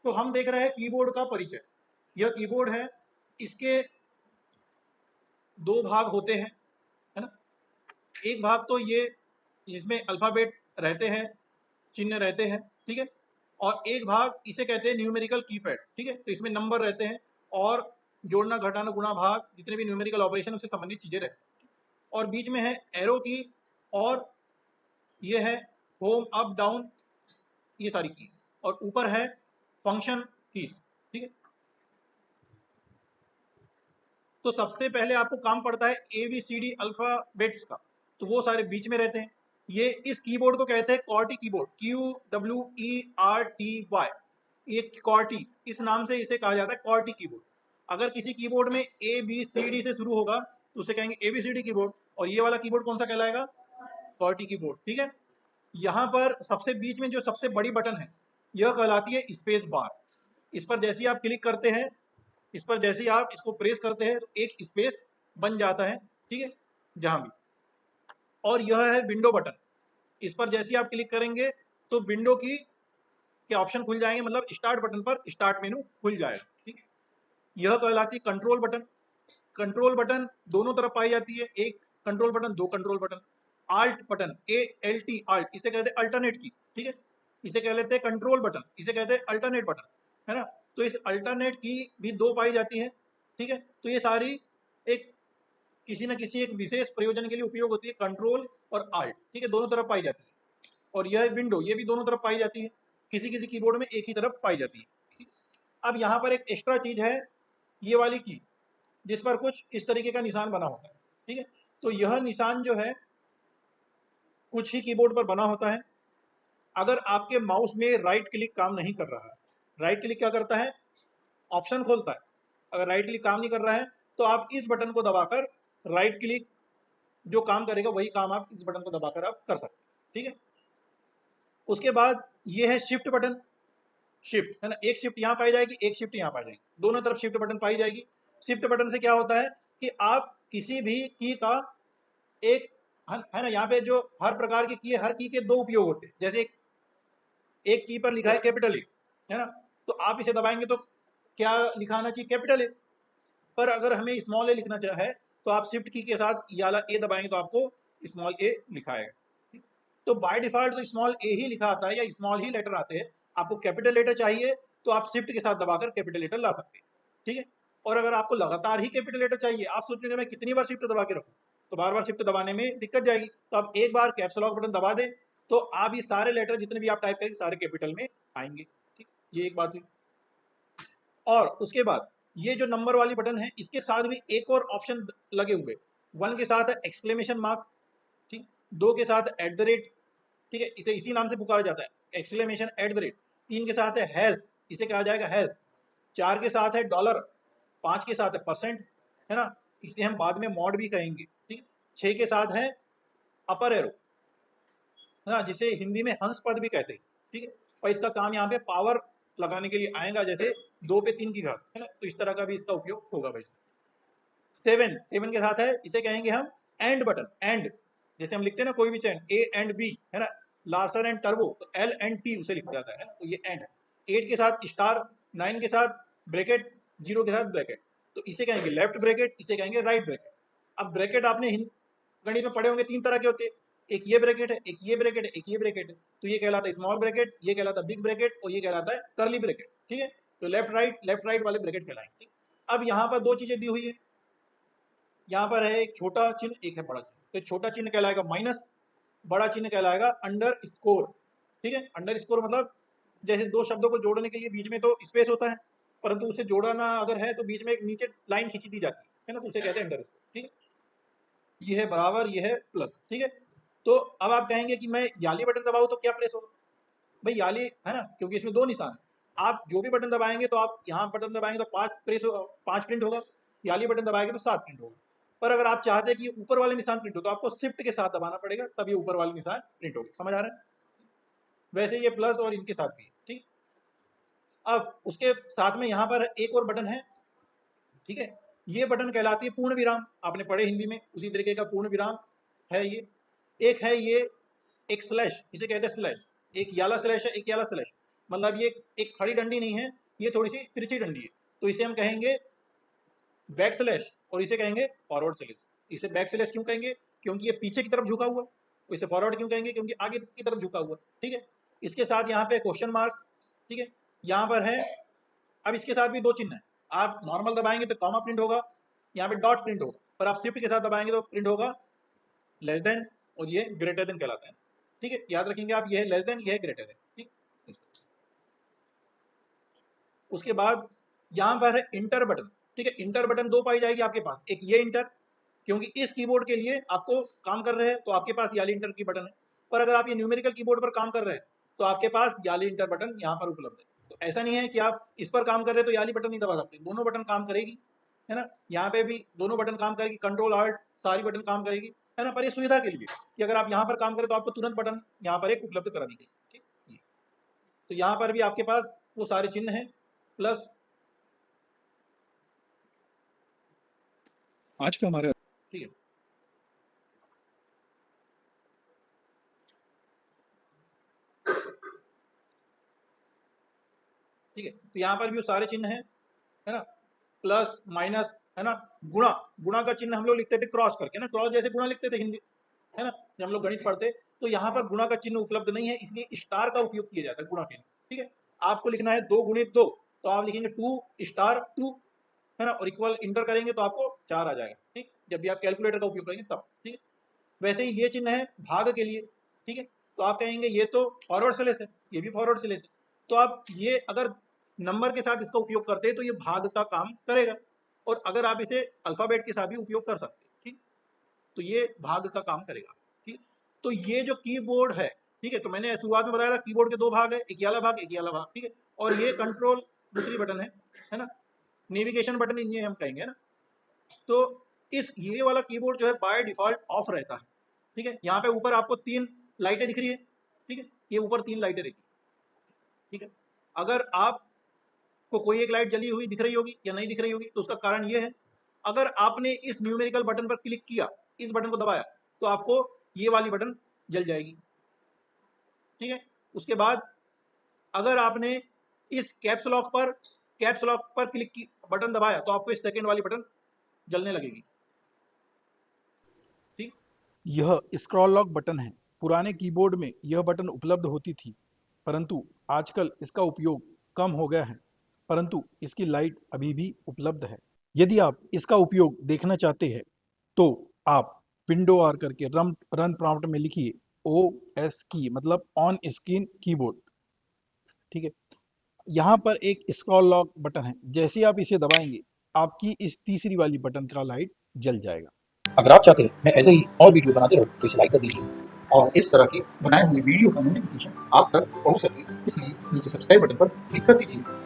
तो हम देख रहे हैं कीबोर्ड का परिचय। यह कीबोर्ड है, इसके दो भाग होते हैं, है ना। एक भाग तो ये जिसमें अल्फाबेट रहते हैं, चिन्ह रहते हैं, ठीक है। और एक भाग इसे कहते हैं न्यूमेरिकल कीपैड, ठीक है। तो इसमें नंबर रहते हैं और जोड़ना घटाना गुणा भाग जितने भी न्यूमेरिकल ऑपरेशन उससे संबंधित चीजें रहती हैं। और बीच में है एरो की, और ये है होम अप डाउन, ये सारी की, और ऊपर है फंक्शन कीज, ठीक है। तो सबसे पहले आपको काम पड़ता है ABCD अल्फाबेट्स का, तो वो सारे बीच में रहते हैं। ये इस कीबोर्ड को कहते हैं कॉर्टी कीबोर्ड, QWERTY। ये कॉर्टी, इस नाम से इसे कहा जाता है कॉर्टी कीबोर्ड। अगर किसी कीबोर्ड में ABCD से शुरू होगा तो उसे कहेंगे ABCD कीबोर्ड, और ये वाला कीबोर्ड कौन सा कहलाएगा, कॉर्टी कीबोर्ड, ठीक है। यहाँ पर सबसे बीच में जो सबसे बड़ी बटन है यह कहलाती है स्पेस बार। इस पर जैसे ही आप क्लिक करते हैं, इस पर जैसे ही आप इसको प्रेस करते हैं तो एक स्पेस बन जाता है, ठीक है, जहां भी। और यह है विंडो बटन, इस पर जैसे ही आप क्लिक करेंगे तो विंडो की के ऑप्शन खुल जाएंगे, मतलब स्टार्ट बटन पर स्टार्ट मेनू खुल जाएगा, ठीक। यह कहलाती है कंट्रोल बटन। कंट्रोल बटन दोनों तरफ पाई जाती है, एक कंट्रोल बटन, दो control button. Alt button, ALT alt, इसे कहते हैं अल्टरनेट की, ठीक है। इसे कह लेते हैं कंट्रोल बटन, इसे कहते हैं अल्टरनेट बटन, है ना। तो इस अल्टरनेट की भी दो पाई जाती है, ठीक है। तो ये सारी एक किसी न किसी एक विशेष प्रयोजन के लिए उपयोग होती है, कंट्रोल और आल्ट, ठीक है, दोनों तरफ पाई जाती है। और यह विंडो, ये भी दोनों तरफ पाई जाती है, किसी किसी कीबोर्ड में एक ही तरफ पाई जाती है, ठीक? अब यहाँ पर एक एक्स्ट्रा चीज है, ये वाली की, जिस पर कुछ इस तरीके का निशान बना होता है, ठीक है। तो यह निशान जो है कुछ ही कीबोर्ड पर बना होता है। अगर आपके माउस में राइट क्लिक काम नहीं कर रहा है, राइट क्लिक क्या करता है, ऑप्शन खोलता है। अगर राइट क्लिक काम नहीं कर रहा है तो आप इस बटन को दबाकर राइट क्लिक जो काम करेगा वही काम आप इस बटन को दबाकर आप कर सकते हैं, ठीक है। उसके बाद ये है शिफ्ट बटन, शिफ्ट है ना, एक शिफ्ट यहाँ पाई जाएगी, एक शिफ्ट यहाँ पाई जाएगी, दोनों तरफ शिफ्ट बटन पाई जाएगी। शिफ्ट बटन से क्या होता है कि आप किसी भी की का एक, है ना, यहाँ पे जो हर प्रकार की है, हर की के दो उपयोग होते हैं। जैसे एक की पर लिखा है कैपिटल ए, है ना, तो आप इसे दबाएंगे तो क्या लिखा आना चाहिए, कैपिटल ए। पर अगर हमें स्मॉल ए लिखना है तो आप शिफ्ट की के साथ ये वाला ए दबाएंगे तो आपको स्मॉल ए लिखा आएगा। तो बाय डिफॉल्ट तो स्मॉल ए ही लिखा आता है या स्मॉल ही लेटर आते हैं। आपको कैपिटल लेटर चाहिए तो आप शिफ्ट के साथ दबाकर कैपिटल लेटर ला सकते हैं, ठीक है। और अगर आपको लगातार ही कैपिटल लेटर चाहिए, आप सोचोगे मैं कितनी बार शिफ्ट दबा के रखूं, तो बार बार शिफ्ट दबाने में दिक्कत जाएगी। तो आप एक बार कैप्स लॉक बटन दबा दें तो आप ये सारे लेटर जितने भी आप टाइप करेंगे सारे कैपिटल में आएंगे, ठीक। ये एक बात हुई। और उसके बाद ये जो नंबर वाली बटन है इसके साथ भी एक और ऑप्शन लगे हुए, 1 के साथ है एक्सक्लेमेशन मार्क, ठीक, 2 के साथ एट द रेट, ठीक है, इसे इसी नाम से पुकारा जाता है, एक्सक्लेमेशन एट द रेट। 3 के साथ है हैज, इसे कहा जाएगा हैज। 4 के साथ है डॉलर, 5 के साथ है परसेंट, है ना, इसे हम बाद में मॉड भी कहेंगे, ठीक। 6 के साथ है अपर एरो, है ना, जिसे हिंदी में हंस पद भी कहते हैं, ठीक है। और इसका काम यहाँ पे पावर लगाने के लिए आएगा, जैसे 2 पे 3 की घात, है ना, तो इस तरह का भी इसका उपयोग होगा भाई। 7 के साथ है, इसे कहेंगे हम एंड बटन, एंड, जैसे हम लिखते हैं ना कोई भी चैन ए एंड बी, है ना, लार्सन एंड टर्बो, तो एल एंड टी उसे लिखा जाता है, तो ये एंड है। 8 के साथ स्टार, 9 के साथ ब्रैकेट, 0 के साथ ब्रैकेट, तो इसे कहेंगे लेफ्ट ब्रैकेट, इसे कहेंगे राइट ब्रैकेट। अब ब्रैकेट आपने गणित में पढ़े होंगे, 3 तरह के होते हैं, एक ये ब्रैकेट है, एक ये ब्रैकेट है, एक ये ब्रैकेट है। तो ये कहलाता है स्मॉल ब्रैकेट, ये कहलाता है बिग ब्रैकेट, और ये कहलाता है करली ब्रैकेट, ठीक है। तो लेफ्ट राइट वाले ब्रैकेट कहलाएंगे। अब यहाँ पर दो चीजें दी हुई है, यहाँ पर है एक छोटा चिन्ह, एक है बड़ा चिन्ह। तो छोटा चिन्ह कहलाएगा माइनस, बड़ा चिन्ह कहलाएगा अंडर स्कोर, ठीक है। अंडर स्कोर मतलब जैसे दो शब्दों को जोड़ने के लिए बीच में तो स्पेस होता है, परंतु उसे जोड़ना अगर है तो बीच में एक नीचे लाइन खींची दी जाती है ना, तो उसे कहते हैं अंडर स्कोर, ठीक है। ये है बराबर, ये है प्लस, ठीक है। तो अब आप कहेंगे कि मैं याली बटन दबाऊं तो क्या प्रेस होगा, भाई याली है ना, क्योंकि इसमें दो निशान है। आप जो भी बटन दबाएंगे तो आप यहाँ बटन दबाएंगे तो 5 प्रिंट होगा, याली बटन दबाएंगे तो 7 प्रिंट होगा। पर अगर आप चाहते हैं कि ऊपर वाले निशान प्रिंट हो तो आपको शिफ्ट के साथ दबाना पड़ेगा, तब ये ऊपर वाले निशान प्रिंट होगी। समझ आ रहा है, वैसे ये प्लस और इनके साथ भी, ठीक। अब उसके साथ में यहाँ पर एक और बटन है, ठीक है, ये बटन कहलाती है पूर्ण विराम। आपने पढ़े हिंदी में, उसी तरीके का पूर्ण विराम है ये। एक है ये एक स्लैश, इसे कहते हैं स्लैश, एक याला स्लैश है, एक याला स्लैश, मतलब ये एक खड़ी डंडी नहीं है, ये थोड़ी सी तिरछी डंडी है, तो इसे हम कहेंगे बैक स्लैश और इसे कहेंगे फॉरवर्ड स्लैश। इसे बैक स्लैश क्यों कहेंगे? क्योंकि ये पीछे की तरफ झुका हुआ। इसे फॉरवर्ड क्यों कहेंगे? क्योंकि आगे की तरफ झुका हुआ। ठीक है, इसके साथ यहाँ पे क्वेश्चन मार्क, ठीक है, यहाँ पर है। अब इसके साथ भी दो चिन्ह है, आप नॉर्मल दबाएंगे तो कॉमा प्रिंट होगा, यहाँ पे डॉट प्रिंट होगा, पर आप शिफ्ट के साथ दबाएंगे तो प्रिंट होगा लेस देन, और ये ग्रेटर देन कहलाता है। ठीक है, याद रखेंगे आप, ये है लेस देन, ये है ग्रेटर देन। ठीक, उसके बाद यहाँ पर है इंटर बटन। ठीक है, इंटर बटन दो पाई जाएगी आपके पास, एक ये इंटर, क्योंकि इस कीबोर्ड के लिए आपको काम कर रहे हैं तो आपके पास ये वाली इंटर की बटन है, पर अगर आप ये न्यूमेरिकल कीबोर्ड पर काम कर रहे हैं तो आपके पास ये वाली इंटर बटन यहाँ पर उपलब्ध है। तो ऐसा नहीं है कि आप इस पर काम कर रहे हैं तो ये वाली बटन नहीं दबा सकते, दोनों बटन काम करेगी, है ना। यहाँ पे भी दोनों बटन काम करेगी, कंट्रोल आल्ट सारी बटन काम करेगी, है ना। पर ये सुविधा के लिए कि अगर आप यहाँ पर काम करें तो आपको तुरंत बटन यहाँ पर एक उपलब्ध करा दी गई। ठीक, तो यहाँ पर भी आपके पास वो सारे चिन्ह हैं, प्लस आज का हमारे, ठीक है, ठीक है, तो यहाँ पर भी वो सारे चिन्ह हैं, है ना, प्लस माइनस, है ना। गुणा, गुणा का चिन्ह हम लोग लिखते थे क्रॉस करके ना, क्रॉस जैसे गुणा लिखते थे हिंदी, है ना, जब हम लोग गणित पढ़ते। तो यहाँ पर गुणा का चिन्ह उपलब्ध नहीं है, इसलिए स्टार का उपयोग किया जाता है गुणा के लिए। ठीक है, आपको लिखना है 2 गुणित 2, तो आप लिखेंगे 2 स्टार 2, है ना, और इक्वल इंटर करेंगे तो आपको 4 आ जाएगा। ठीक, जब भी आप कैलकुलेटर का उपयोग करेंगे तब। ठीक है, वैसे ही ये चिन्ह है भाग के लिए। ठीक है, तो आप कहेंगे ये तो फॉरवर्ड स्लैश है, ये भी फॉरवर्ड स्लैश है, तो आप ये अगर नंबर के साथ इसका उपयोग करते हैं तो ये भाग का काम करेगा, और अगर आप इसे अल्फाबेट के साथ भी उपयोग कर सकते हैं, ठीक, तो ये भाग का काम करेगा। ठीक, तो ये जो कीबोर्ड है, ठीक है, तो मैंने शुरुआत में बताया था कीबोर्ड के दो भाग है, एक ये वाला भाग, एक ये वाला भाग। ठीक है, और ये कंट्रोल दूसरी बटन है ना, नेविगेशन बटन इन्हें हम कहेंगे, है ना। तो इस ये वाला कीबोर्ड जो है बाय डिफॉल्ट ऑफ रहता है। ठीक है, यहाँ पे ऊपर आपको 3 लाइटें दिख रही है। ठीक है, ये ऊपर 3 लाइटें रहेगी। ठीक है, अगर आप को कोई एक लाइट जली हुई दिख रही होगी या नहीं दिख रही होगी, तो उसका कारण ये है, अगर आपने इस न्यूमेरिकल बटन पर क्लिक किया, इस बटन को दबाया, तो आपको ये वाली बटन जल जाएगी। ठीक है, उसके बाद अगर आपने इस कैप्स लॉक पर क्लिक की बटन दबाया तो आपको इस सेकंड वाली बटन जलने लगेगी। ठीक, यह स्क्रॉल लॉक बटन है। पुराने कीबोर्ड में यह बटन उपलब्ध होती थी, परंतु आजकल इसका उपयोग कम हो गया है, परंतु इसकी लाइट अभी भी उपलब्ध है। यदि आप इसका उपयोग देखना चाहते हैं तो आप विंडो आर करके रन प्रॉम्प्ट में लिखिए OS की, मतलब ऑन स्क्रीन कीबोर्ड। ठीक है, यहाँ पर एक स्क्रॉल लॉक बटन है, जैसे ही आप इसे दबाएंगे आपकी इस तीसरी वाली बटन का लाइट जल जाएगा। अगर आप चाहते हैं मैं ऐसे ही और वीडियो बनाते रहूं तो इसे लाइक कर दीजिए, और इस तरह की बनाए हुए वीडियो का नोटिफिकेशन आप तक पहुंच सके, इसलिए नीचे सब्सक्राइब बटन पर क्लिक कर दीजिए।